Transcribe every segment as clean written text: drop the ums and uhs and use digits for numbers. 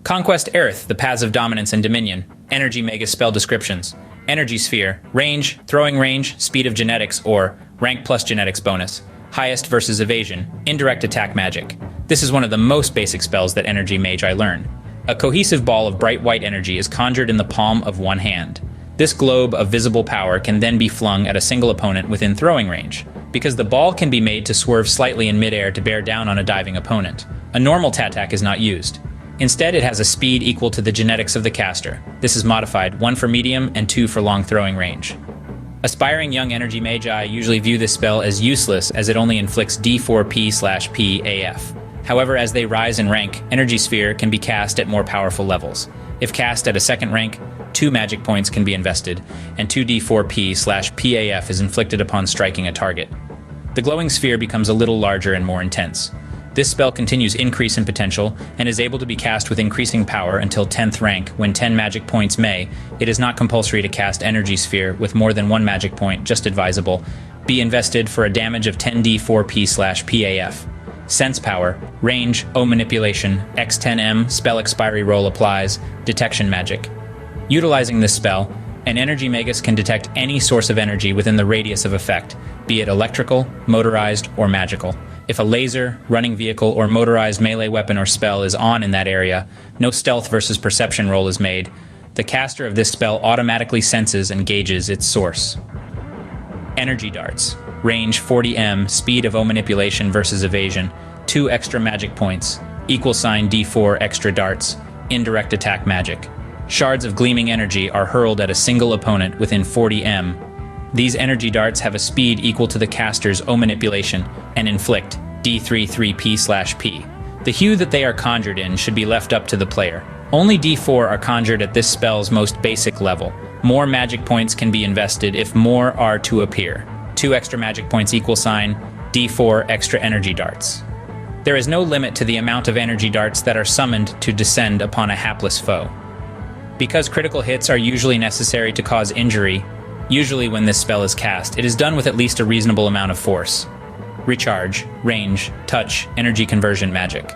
Conquest Aerth, the Paths of Dominance and Dominion. Energy Magus spell descriptions. Energy Sphere, range, throwing range, speed of genetics, or rank plus genetics bonus. Highest versus evasion, indirect attack magic. This is one of the most basic spells that Energy Magi learn. A cohesive ball of bright white energy is conjured in the palm of one hand. This globe of visible power can then be flung at a single opponent within throwing range, because the ball can be made to swerve slightly in midair to bear down on a diving opponent. A normal Tatak is not used. Instead, it has a speed equal to the genetics of the caster. This is modified, 1 for medium and 2 for long throwing range. Aspiring young Energy Magi usually view this spell as useless as it only inflicts D4P/PAF. However, as they rise in rank, Energy Sphere can be cast at more powerful levels. If cast at a second rank, 2 magic points can be invested, and 2d4p/PAF is inflicted upon striking a target. The glowing sphere becomes a little larger and more intense. This spell continues increase in potential and is able to be cast with increasing power until 10th rank, when 10 magic points may. It is not compulsory to cast Energy Sphere with more than 1 magic point, just advisable. Be invested for a damage of 10d4p/PAF. Sense Power, Range, O Manipulation, X10M, Spell Expiry Roll applies, Detection Magic. Utilizing this spell, an Energy Magus can detect any source of energy within the radius of effect, be it electrical, motorized, or magical. If a laser, running vehicle, or motorized melee weapon or spell is on in that area, no stealth versus perception roll is made. The caster of this spell automatically senses and gauges its source. Energy Darts. Range 40m, speed of O Manipulation versus evasion, 2 extra magic points, =D4 extra darts, indirect attack magic. Shards of gleaming energy are hurled at a single opponent within 40m. These energy darts have a speed equal to the caster's O Manipulation and inflict D33p/P. The hue that they are conjured in should be left up to the player. Only D4 are conjured at this spell's most basic level. More magic points can be invested if more are to appear. 2 extra magic points =D4 extra energy darts. There is no limit to the amount of energy darts that are summoned to descend upon a hapless foe. Because critical hits are usually necessary to cause injury, usually when this spell is cast, it is done with at least a reasonable amount of force. Recharge, range, touch, energy conversion magic.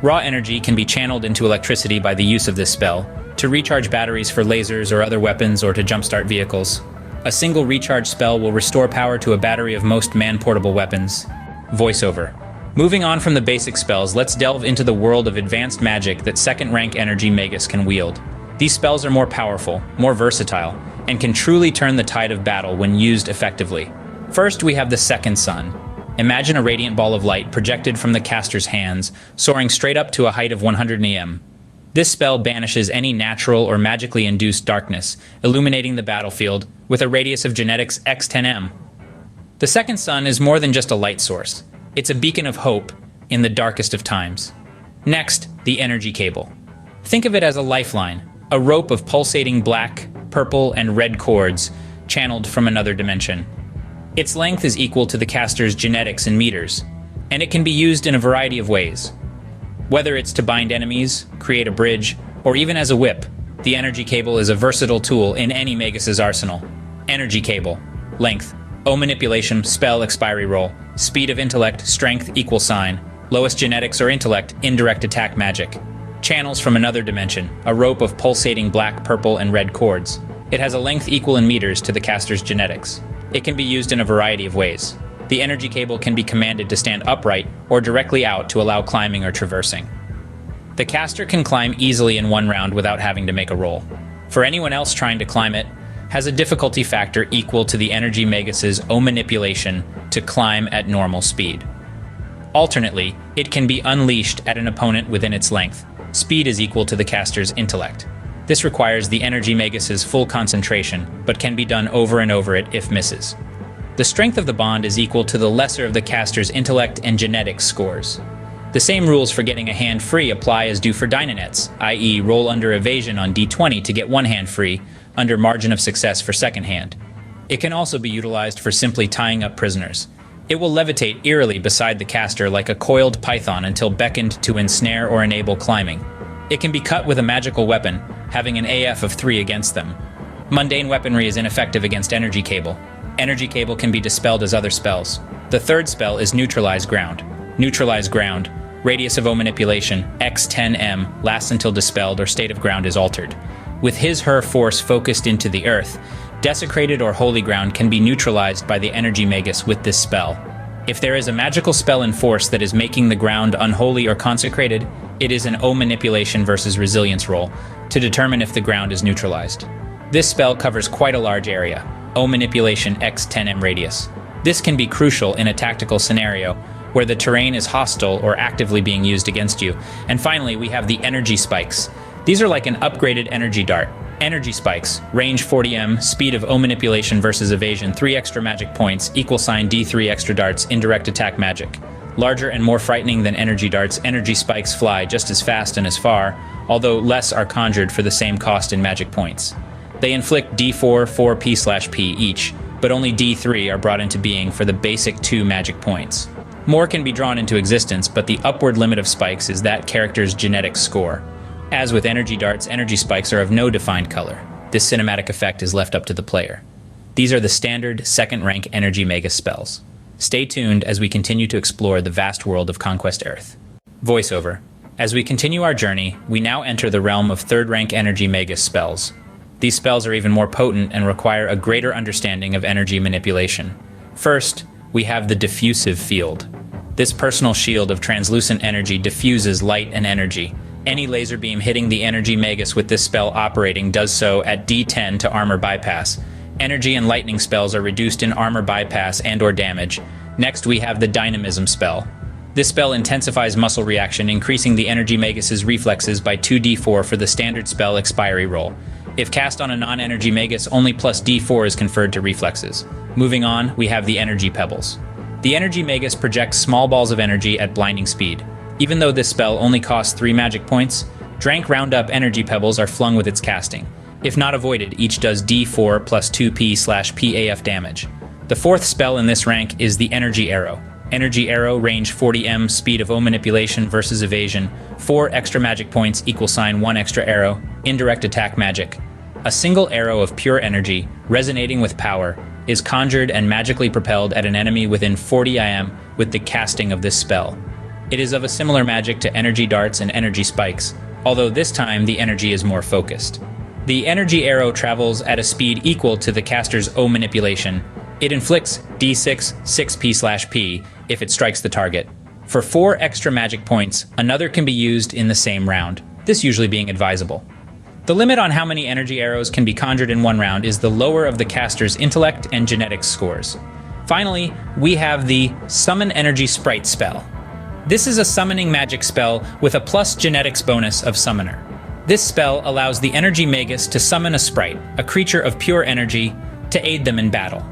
Raw energy can be channeled into electricity by the use of this spell, to recharge batteries for lasers or other weapons or to jumpstart vehicles. A single recharge spell will restore power to a battery of most man-portable weapons. Voiceover. Moving on from the basic spells, let's delve into the world of advanced magic that second-rank Energy Magus can wield. These spells are more powerful, more versatile, and can truly turn the tide of battle when used effectively. First, we have the Second Sun. Imagine a radiant ball of light projected from the caster's hands, soaring straight up to a height of 100 em. This spell banishes any natural or magically induced darkness, illuminating the battlefield with a radius of genetics X10m. The Second Sun is more than just a light source. It's a beacon of hope in the darkest of times. Next, the Energy Cable. Think of it as a lifeline, a rope of pulsating black, purple, and red cords channeled from another dimension. Its length is equal to the caster's genetics in meters, and it can be used in a variety of ways. Whether it's to bind enemies, create a bridge, or even as a whip, the Energy Cable is a versatile tool in any Magus's arsenal. Energy Cable. Length. O Manipulation, Spell Expiry Roll. Speed of Intellect, Strength =, lowest genetics or intellect, indirect attack magic. Channels from another dimension, a rope of pulsating black, purple, and red cords. It has a length equal in meters to the caster's genetics. It can be used in a variety of ways. The Energy Cable can be commanded to stand upright or directly out to allow climbing or traversing. The caster can climb easily in one round without having to make a roll. For anyone else trying to climb it, has a difficulty factor equal to the Energy Magus's O Manipulation to climb at normal speed. Alternately, it can be unleashed at an opponent within its length. Speed is equal to the caster's intellect. This requires the Energy Magus's full concentration, but can be done over and over it if misses. The strength of the bond is equal to the lesser of the caster's intellect and genetics scores. The same rules for getting a hand free apply as do for Dynanets, i.e. roll under evasion on d20 to get one hand free, under margin of success for second hand. It can also be utilized for simply tying up prisoners. It will levitate eerily beside the caster like a coiled python until beckoned to ensnare or enable climbing. It can be cut with a magical weapon, having an AF of 3 against them. Mundane weaponry is ineffective against Energy Cable. Energy Cable can be dispelled as other spells. The third spell is Neutralize Ground. Neutralize Ground. Radius of O manipulation, X10M, lasts until dispelled or state of ground is altered. With his/her force focused into the earth, desecrated or holy ground can be neutralized by the energy magus with this spell. If there is a magical spell in force that is making the ground unholy or consecrated, it is an O manipulation versus resilience roll to determine if the ground is neutralized. This spell covers quite a large area, O manipulation X10M radius. This can be crucial in a tactical scenario where the terrain is hostile or actively being used against you. And finally, we have the energy spikes. These are like an upgraded energy dart. Energy spikes, range 40m, speed of O manipulation versus evasion, 3 extra magic points, D3 extra darts, indirect attack magic. Larger and more frightening than energy darts, energy spikes fly just as fast and as far, although less are conjured for the same cost in magic points. They inflict D4, 4p/p each, but only D3 are brought into being for the basic 2 magic points. More can be drawn into existence, but the upward limit of spikes is that character's genetic score. As with energy darts, energy spikes are of no defined color. This cinematic effect is left up to the player. These are the standard second-rank energy magus spells. Stay tuned as we continue to explore the vast world of Conquest Aerth. Voiceover. As we continue our journey, we now enter the realm of third-rank energy magus spells. These spells are even more potent and require a greater understanding of energy manipulation. First, we have the diffusive field. This personal shield of translucent energy diffuses light and energy. Any laser beam hitting the energy magus with this spell operating does so at D10 to armor bypass. Energy and lightning spells are reduced in armor bypass and/or damage. Next, we have the dynamism spell. This spell intensifies muscle reaction, increasing the energy magus's reflexes by 2d4 for the standard spell expiry roll. If cast on a non-energy magus, only plus d4 is conferred to reflexes. Moving on, we have the energy pebbles. The energy magus projects small balls of energy at blinding speed. Even though this spell only costs 3 magic points, Drank Roundup energy pebbles are flung with its casting. If not avoided, each does d4 plus 2p/PAF damage. The fourth spell in this rank is the Energy Arrow. Energy Arrow, range 40m, speed of O manipulation versus evasion, 4 extra magic points, =1 extra arrow, indirect attack magic. A single arrow of pure energy, resonating with power, is conjured and magically propelled at an enemy within 40 im with the casting of this spell. It is of a similar magic to energy darts and energy spikes, although this time the energy is more focused. The energy arrow travels at a speed equal to the caster's O manipulation. It inflicts d6, 6p/p if it strikes the target. For 4 extra magic points, another can be used in the same round, this usually being advisable. The limit on how many energy arrows can be conjured in one round is the lower of the caster's intellect and genetics scores. Finally, we have the Summon Energy Sprite spell. This is a summoning magic spell with a plus genetics bonus of Summoner. This spell allows the energy magus to summon a sprite, a creature of pure energy, to aid them in battle.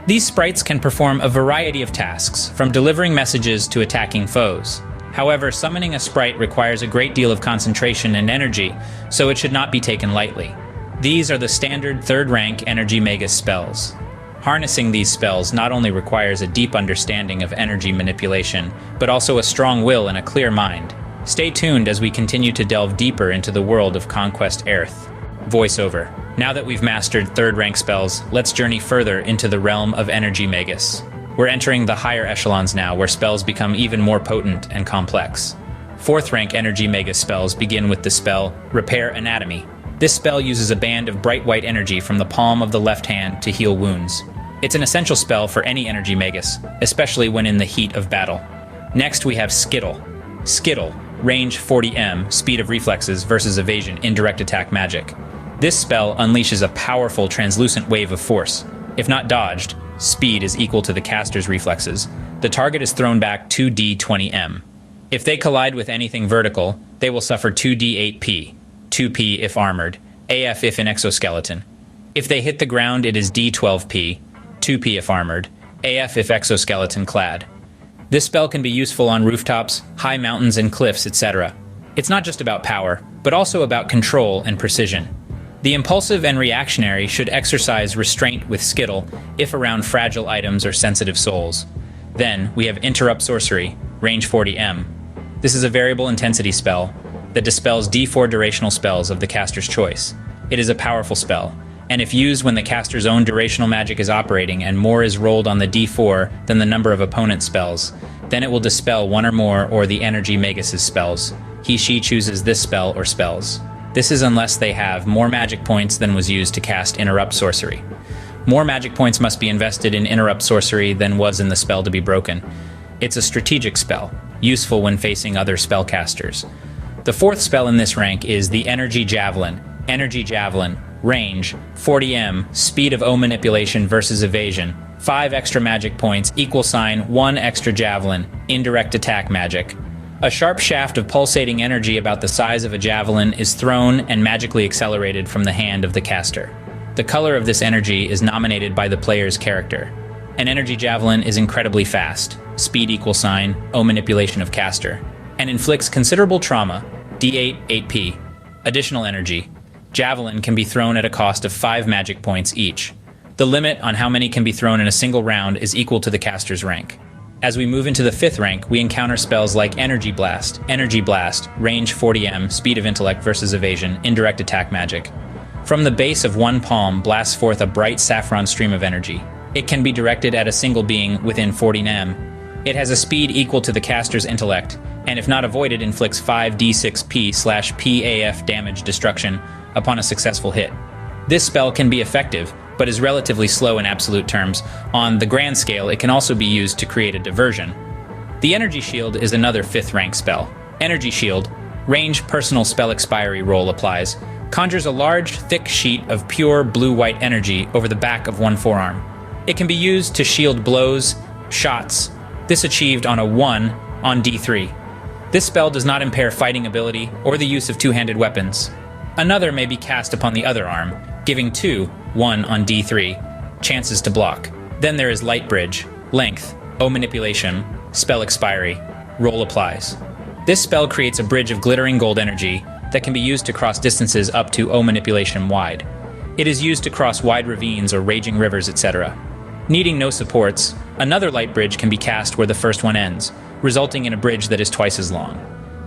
These sprites can perform a variety of tasks, from delivering messages to attacking foes. However, summoning a sprite requires a great deal of concentration and energy, so it should not be taken lightly. These are the standard third-rank energy magus spells. Harnessing these spells not only requires a deep understanding of energy manipulation, but also a strong will and a clear mind. Stay tuned as we continue to delve deeper into the world of Conquest Aerth. Voiceover. Now that we've mastered third-rank spells, let's journey further into the realm of energy magus. We're entering the higher echelons now, where spells become even more potent and complex. Fourth-rank energy magus spells begin with the spell Repair Anatomy. This spell uses a band of bright white energy from the palm of the left hand to heal wounds. It's an essential spell for any energy magus, especially when in the heat of battle. Next, we have Skittle. Skittle, range 40m, speed of reflexes versus evasion, indirect attack magic. This spell unleashes a powerful translucent wave of force. If not dodged, speed is equal to the caster's reflexes. The target is thrown back 2d20m. If they collide with anything vertical, they will suffer 2d8p, 2p if armored, AF if an exoskeleton. If they hit the ground, it is d12p, 2p if armored, AF if exoskeleton clad. This spell can be useful on rooftops, high mountains and cliffs, etc. It's not just about power, but also about control and precision. The impulsive and reactionary should exercise restraint with Skittle if around fragile items or sensitive souls. Then, we have Interrupt Sorcery, range 40m. This is a variable intensity spell that dispels d4 durational spells of the caster's choice. It is a powerful spell, and if used when the caster's own durational magic is operating and more is rolled on the d4 than the number of opponent spells, then it will dispel one or more or the energy Magus' spells. He/she chooses this spell or spells. This is unless they have more magic points than was used to cast Interrupt Sorcery. More magic points must be invested in Interrupt Sorcery than was in the spell to be broken. It's a strategic spell, useful when facing other spellcasters. The fourth spell in this rank is the Energy Javelin. Energy Javelin, range, 40m, speed of O manipulation versus evasion, 5 extra magic points, =, 1 extra javelin, indirect attack magic. A sharp shaft of pulsating energy about the size of a javelin is thrown and magically accelerated from the hand of the caster. The color of this energy is nominated by the player's character. An energy javelin is incredibly fast, speed =, O manipulation of caster, and inflicts considerable trauma, d8, 8p. Additional energy. Javelin can be thrown at a cost of 5 magic points each. The limit on how many can be thrown in a single round is equal to the caster's rank. As we move into the 5th rank, we encounter spells like Energy Blast, range 40m, speed of intellect versus evasion, indirect attack magic. From the base of one palm blasts forth a bright saffron stream of energy. It can be directed at a single being within 40m. It has a speed equal to the caster's intellect, and if not avoided, inflicts 5d6p/PAF damage destruction upon a successful hit. This spell can be effective, but is relatively slow in absolute terms. On the grand scale, it can also be used to create a diversion. The Energy Shield is another 5th rank spell. Energy Shield, range personal spell expiry roll applies, conjures a large, thick sheet of pure blue-white energy over the back of one forearm. It can be used to shield blows, shots, this achieved on a 1 on d3. This spell does not impair fighting ability or the use of two-handed weapons. Another may be cast upon the other arm, giving 2, 1 on d3, chances to block. Then there is Light Bridge, length, O manipulation, spell expiry, roll applies. This spell creates a bridge of glittering gold energy that can be used to cross distances up to O manipulation wide. It is used to cross wide ravines or raging rivers, etc. Needing no supports, another light bridge can be cast where the first one ends, resulting in a bridge that is twice as long.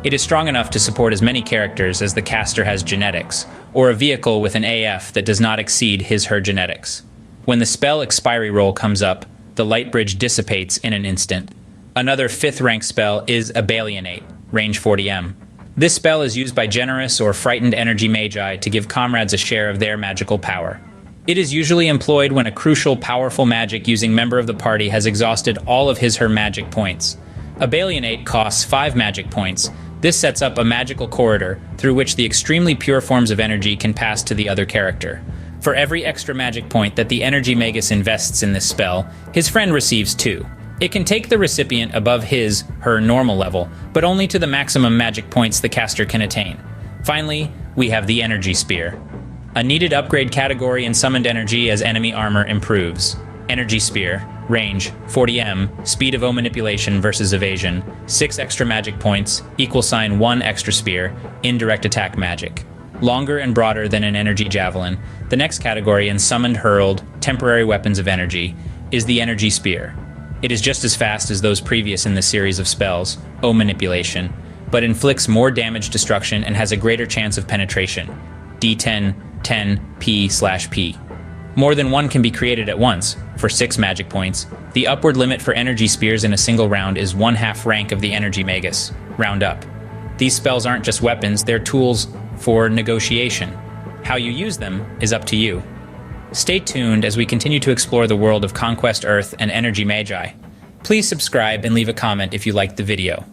It is strong enough to support as many characters as the caster has genetics, or a vehicle with an AF that does not exceed his/her genetics. When the spell expiry roll comes up, the light bridge dissipates in an instant. Another 5th rank spell is Abalienate, range 40m. This spell is used by generous or frightened energy magi to give comrades a share of their magical power. It is usually employed when a crucial, powerful magic using member of the party has exhausted all of his/her magic points. Abalienate costs 5 magic points. This sets up a magical corridor through which the extremely pure forms of energy can pass to the other character. For every extra magic point that the energy Magus invests in this spell, his friend receives 2. It can take the recipient above his/her normal level, but only to the maximum magic points the caster can attain. Finally, we have the Energy Spear, a needed upgrade category in summoned energy as enemy armor improves. Energy Spear, range, 40m, speed of O manipulation versus evasion, 6 extra magic points, =, 1 extra spear, indirect attack magic. Longer and broader than an Energy Javelin, the next category in summoned hurled, temporary weapons of energy, is the Energy Spear. It is just as fast as those previous in the series of spells, O manipulation, but inflicts more damage destruction and has a greater chance of penetration, d10, 10p/p. More than one can be created at once, for 6 magic points. The upward limit for energy spears in a single round is 1/2 rank of the energy Magus, round up. These spells aren't just weapons, they're tools for negotiation. How you use them is up to you. Stay tuned as we continue to explore the world of Conquest Earth and Energy Magi. Please subscribe and leave a comment if you liked the video.